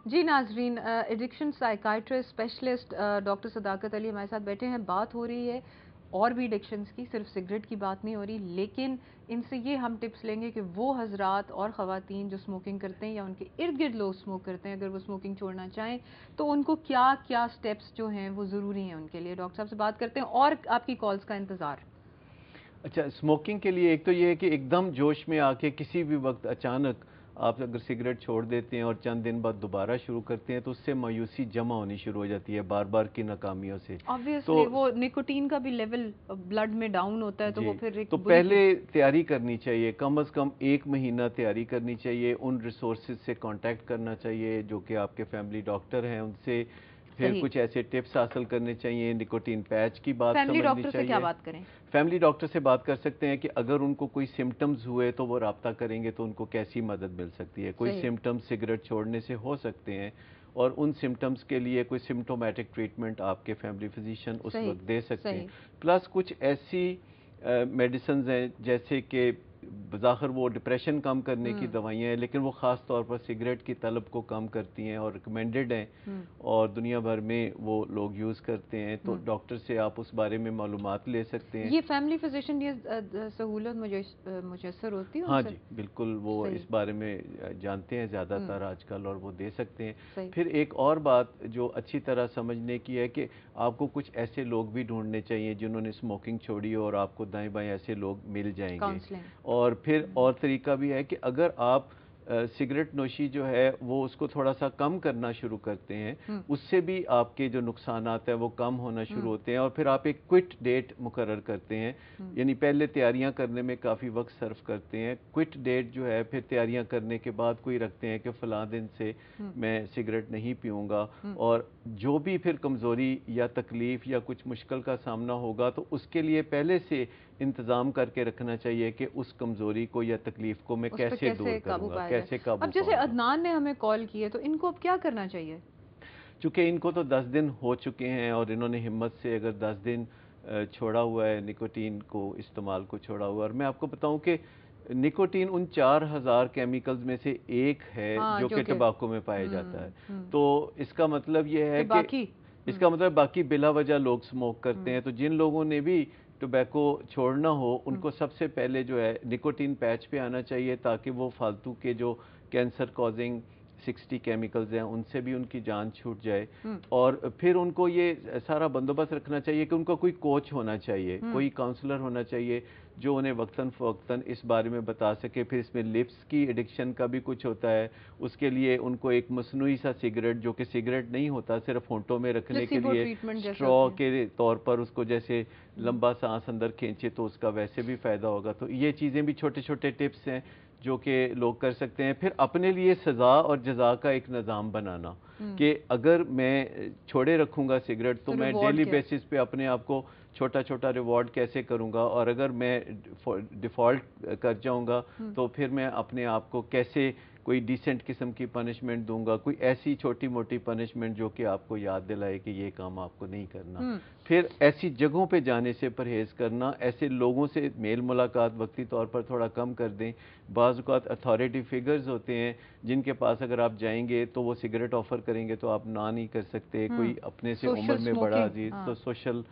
जी नाजरीन, addiction psychiatrist specialist doctor सदाकत अली हमारे साथ बैठे हैं। बात हो रही है और भी एडिक्शंस की, सिर्फ सिगरेट की बात नहीं हो रही, लेकिन इनसे ये हम टिप्स लेंगे कि वो हजरात और ख़वातीन जो स्मोकिंग करते हैं या उनके इर्द गिर्द लोग स्मोक करते हैं, अगर वो स्मोकिंग छोड़ना चाहें तो उनको क्या क्या स्टेप्स जो हैं वो ज़रूरी हैं उनके लिए। डॉक्टर साहब से बात करते हैं और आपकी कॉल्स का इंतज़ार। अच्छा, स्मोकिंग के लिए एक तो ये है कि एकदम जोश में आके किसी भी वक्त अचानक आप अगर सिगरेट छोड़ देते हैं और चंद दिन बाद दोबारा शुरू करते हैं तो उससे मायूसी जमा होनी शुरू हो जाती है बार बार की नाकामियों से। तो ऑब्वियसली वो निकोटीन का भी लेवल ब्लड में डाउन होता है, तो जी, वो फिर एक तो बुरी पहले तैयारी करनी चाहिए, कम से कम 1 महीना तैयारी करनी चाहिए। उन रिसोर्सेज से कांटेक्ट करना चाहिए जो कि आपके फैमिली डॉक्टर हैं उनसे। फिर सही। कुछ ऐसे टिप्स हासिल करने चाहिए, निकोटीन पैच की बात फैमिली समझनी डॉक्टर से क्या चाहिए। बात करें? फैमिली डॉक्टर से बात कर सकते हैं कि अगर उनको कोई सिम्टम्स हुए तो वो राब्ता करेंगे तो उनको कैसी मदद मिल सकती है। कोई सही। सिम्टम्स सिगरेट छोड़ने से हो सकते हैं और उन सिम्टम्स के लिए कोई सिम्टोमेटिक ट्रीटमेंट आपके फैमिली फिजिशियन उस सही। वक्त दे सकते हैं। सही। प्लस कुछ ऐसी मेडिसिन हैं जैसे कि बज़ाहिर वो डिप्रेशन कम करने की हम्म। दवाइयाँ हैं, लेकिन वो ख़ास तौर पर सिगरेट की तलब को कम करती हैं और रिकमेंडेड हैं हम्म। और दुनिया भर में वो लोग यूज़ करते हैं। तो हम्म। डॉक्टर से आप उस बारे में मालूमात ले सकते हैं। ये फैमिली फिजिशियन, ये सहूलत मुयसर होती है हाँ उनसे? जी, बिल्कुल वो सही। इस बारे में जानते हैं हम्म। ज़्यादातर आजकल और वो दे सकते हैं। सही। फिर एक और बात जो अच्छी तरह समझने की है कि आपको कुछ ऐसे लोग भी ढूँढने चाहिए जिन्होंने स्मोकिंग छोड़ी हो और आपको दाएँ-बाएँ ऐसे लोग मिल जाएँगे। काउंसलिंग। और फिर हम्म। और तरीका भी है कि अगर आप सिगरेट नोशी जो है वो उसको थोड़ा-सा कम करना शुरू करते हैं, हम्म। उससे भी आपके जो नुकसानात हैं वो कम होना शुरू हम्म। होते हैं और फिर आप एक क्विट डेट मुकर्रर करते हैं। हम्म। यानी पहले तैयारियां करने में काफ़ी वक्त सर्व करते हैं, क्विट डेट जो है फिर तैयारियां करने के बाद कोई रखते हैं कि फ़लाँ दिन से हम्म। मैं सिगरेट नहीं पीऊँगा। हम्म। और जो भी फिर कमज़ोरी या तकलीफ़ या कुछ मुश्किल का सामना होगा तो उसके लिए पहले से इंतज़ाम करके रखना चाहिए कि उस कमज़ोरी को या तकलीफ़ को मैं उस पर कैसे दूर कैसे काबू करूँगा, पाया जाए? कैसे काबू अब जैसे पाऊँगा। अदनान ने हमें कॉल की है, तो इनको अब क्या करना चाहिए? चूँकि इनको तो 10 दिन हो चुके हैं और इन्होंने हिम्मत से अगर 10 दिन छोड़ा हुआ है, निकोटीन को इस्तेमाल को छोड़ा हुआ है। और मैं आपको बताऊं कि निकोटीन उन 4000 केमिकल्स में से एक है हाँ, जो जो कि कि टबाको में पाया जाता है। हम्म। तो इसका मतलब ये कि है कि बाकी। हम्म। इसका मतलब बाकी बिला वजह लोग स्मोक करते हम्म। हैं। तो जिन लोगों ने भी टोबैको छोड़ना हो हम्म। उनको सबसे पहले जो है निकोटीन पैच पे आना चाहिए ताकि वो फालतू के जो कैंसर कॉजिंग 60 केमिकल्स हैं उनसे भी उनकी जान छूट जाए। हम्म। और फिर उनको ये सारा बंदोबस्त रखना चाहिए कि उनका कोई कोच होना चाहिए, हम्म। कोई काउंसलर होना चाहिए जो उन्हें वक्तन फ़वक्तन इस बारे में बता सके। फिर इसमें लिप्स की एडिक्शन का भी कुछ होता है, उसके लिए उनको एक मसनूई सा सिगरेट जो कि सिगरेट नहीं होता, सिर्फ होंठों में रखने के प्लेसिबो लिए ट्रीटमेंट जैसे स्ट्रॉ होते हैं। के तौर पर उसको जैसे लंबा सांस अंदर खींचे तो उसका वैसे भी फ़ायदा होगा। तो ये चीज़ें भी छोटे छोटे टिप्स हैं जो कि लोग कर सकते हैं। फिर अपने लिए सज़ा और जज़ा का एक निज़ाम बनाना कि अगर मैं छोड़े रखूँगा सिगरेट तो तो मैं रिवॉर्ड डेली क्या? बेसिस पे अपने आप को छोटा छोटा रिवॉर्ड कैसे करूँगा, और अगर मैं डिफ़ॉल्ट कर जाऊँगा तो फिर मैं अपने आप को कैसे कोई डिसेंट किस्म की पनिशमेंट दूंगा, कोई ऐसी छोटी मोटी पनिशमेंट जो कि आपको याद दिलाए कि ये काम आपको नहीं करना। हम्म। फिर ऐसी जगहों पे जाने से परहेज़ करना, ऐसे लोगों से मेल मुलाकात वक्ती तौर पर थोड़ा कम कर दें। बाज़ औक़ात अथॉरिटी फिगर्स होते हैं जिनके पास अगर आप जाएंगे तो वो सिगरेट ऑफ़र करेंगे तो आप ना नहीं कर सकते। कोई अपने से उम्र सोशल में बड़ा स्मोकिंग। अजीज़, हाँ। तो सोशल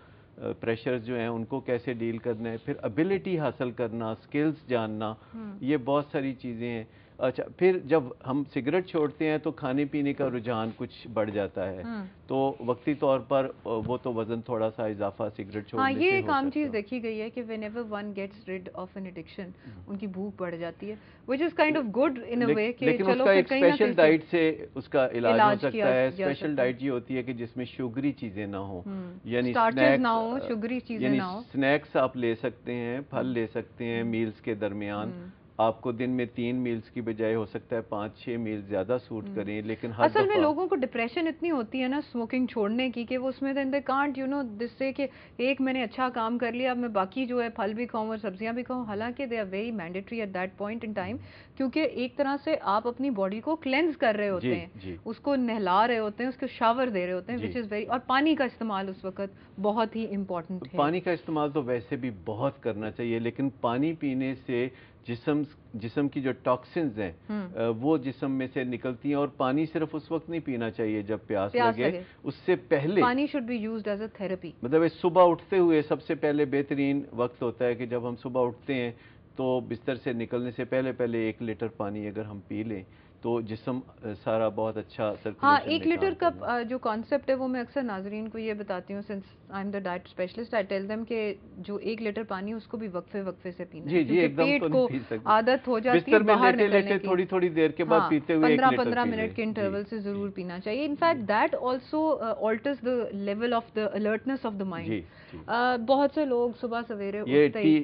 प्रेशर्स जो हैं उनको कैसे डील करना है। फिर एबिलिटी हासिल करना, स्किल्स जानना, ये बहुत सारी चीज़ें हैं। अच्छा, फिर जब हम सिगरेट छोड़ते हैं तो खाने पीने का रुझान कुछ बढ़ जाता है, हम्म। तो वक्ती तौर पर वो तो वज़न थोड़ा सा इजाफा सिगरेट हाँ, छोड़ने ये से एक हो आम सकता चीज़ है। देखी गई है कि whenever one gets rid of an addiction, उनकी भूख बढ़ जाती है, which is kind of good in a way कि लेकिन चलो उसका फिर एक कहीं ना स्पेशल कहीं से डाइट से उसका इलाज हो इलाज सकता किया है। जा स्पेशल सकता है। डाइट ये होती है कि जिसमें शुगरी चीज़ें ना हो, यानी स्टार्चेस ना स्नैक्स, हो, शुगरी चीज़ें यानी ना हो। स्नैक्स आप ले सकते हैं, फल हम्म। ले सकते हैं हम्म। मील्स के दरमियान। हम्म। आपको दिन में 3 मील्स की बजाय हो सकता है 5-6 मील ज़्यादा सूट करें, लेकिन हर असल में दफ़ा लोगों को डिप्रेशन इतनी होती है ना स्मोकिंग छोड़ने की कि वो उसमें दे कांट जिससे कि एक मैंने अच्छा काम कर लिया, अब मैं बाकी जो है फल भी खाऊं और सब्जियां भी खाऊं, हालांकि they are very mandatory at that point in time, क्योंकि एक तरह से आप अपनी बॉडी को क्लेंज कर रहे जी होते हैं, जी उसको नहला रहे होते हैं, उसको शावर दे रहे होते हैं, विच जी। इज़ वेरी, और पानी का इस्तेमाल उस वक्त बहुत ही इम्पोर्टेंट है। पानी का इस्तेमाल तो वैसे भी बहुत करना चाहिए, लेकिन पानी पीने से जिस्म उस जिस्म की जो टॉक्सिन्स हैं वो जिस्म में से निकलती हैं। और पानी सिर्फ उस वक्त नहीं पीना चाहिए जब प्यास लगे, उससे पहले पानी should be used as a therapy. मतलब सुबह उठते हुए सबसे पहले बेहतरीन वक्त होता है कि जब हम सुबह उठते हैं तो बिस्तर से निकलने से पहले पहले 1 लीटर पानी अगर हम पी लें तो जिस्म सारा बहुत अच्छा सर्कुलेशन। हाँ, 1 लीटर का जो कॉन्सेप्ट है वो मैं अक्सर नाजरीन को ये बताती हूँ, since I am the diet specialist, I tell them कि जो 1 लीटर पानी उसको भी वक्फे वक्फे से पीना है, क्योंकि पेट को आदत हो जाती है बाहर निकलने की। थोड़ी थोड़ी देर के बाद पीते हुए 15-15 मिनट के इंटरवल से जरूर पीना चाहिए। In fact that also alters the level of the alertness of the mind. बहुत से लोग सुबह सवेरे उठते ही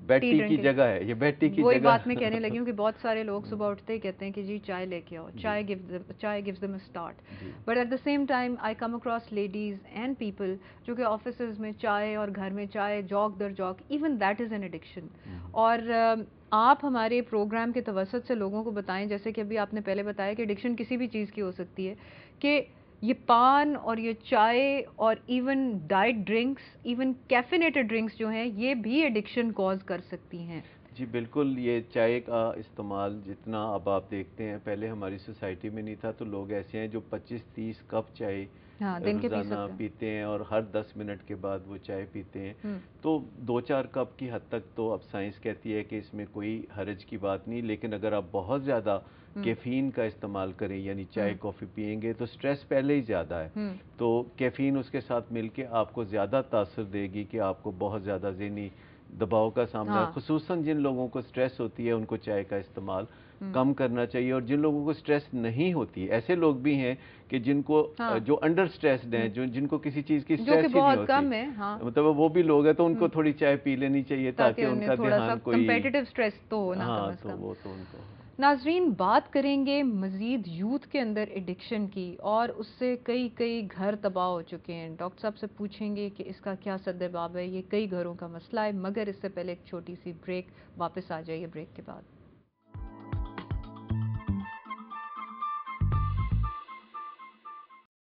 बैटी की जगह है, ये बैटी की वही बात मैं कहने लगी हूँ कि बहुत सारे लोग सुबह उठते ही कहते हैं कि जी चाय लेके आओ, चाय gives them a start. But at the same time I come across ladies and people जो कि ऑफिसेज में चाय और घर में चाय जॉक दर जॉक, even that is an addiction. और आप हमारे प्रोग्राम के तवसत से लोगों को बताएं, जैसे कि अभी आपने पहले बताया कि एडिक्शन किसी भी चीज़ की हो सकती है, कि ये पान और ये चाय और even diet drinks, even caffeinated drinks जो हैं ये भी एडिक्शन कॉज कर सकती हैं। जी बिल्कुल, ये चाय का इस्तेमाल जितना अब आप देखते हैं, पहले हमारी सोसाइटी में नहीं था, तो लोग ऐसे हैं जो 25-30 कप चाय रोजाना पीते हैं और हर 10 मिनट के बाद वो चाय पीते हैं। तो 2-4 कप की हद तक तो अब साइंस कहती है कि इसमें कोई हर्ज की बात नहीं, लेकिन अगर आप बहुत ज़्यादा कैफीन का इस्तेमाल करें, यानी चाय कॉफ़ी पियेंगे, तो स्ट्रेस पहले ही ज़्यादा है, तो कैफीन उसके साथ मिलके आपको ज़्यादा तासर देगी कि आपको बहुत ज़्यादा ज़हनी दबाव का सामना है। खुसूसन जिन लोगों को स्ट्रेस होती है उनको चाय का इस्तेमाल कम करना चाहिए, और जिन लोगों को स्ट्रेस नहीं होती, ऐसे लोग भी हैं कि जिनको जो अंडर स्ट्रेस्ड हैं, जो जिनको किसी चीज़ की स्ट्रेस ही नहीं होती, मतलब वो भी लोग हैं, तो उनको थोड़ी चाय पी लेनी चाहिए ताकि उनका ध्यान कोई कंपेटिटिव स्ट्रेस तो हो ना, कम से कम वो तो उनको। नाजरीन, बात करेंगे मजीद यूथ के अंदर एडिक्शन की, और उससे कई घर तबाह हो चुके हैं। डॉक्टर साहब से पूछेंगे कि इसका क्या सद्देबाब है, ये कई घरों का मसला है, मगर इससे पहले एक छोटी सी ब्रेक, वापस आ जाइए ब्रेक के बाद।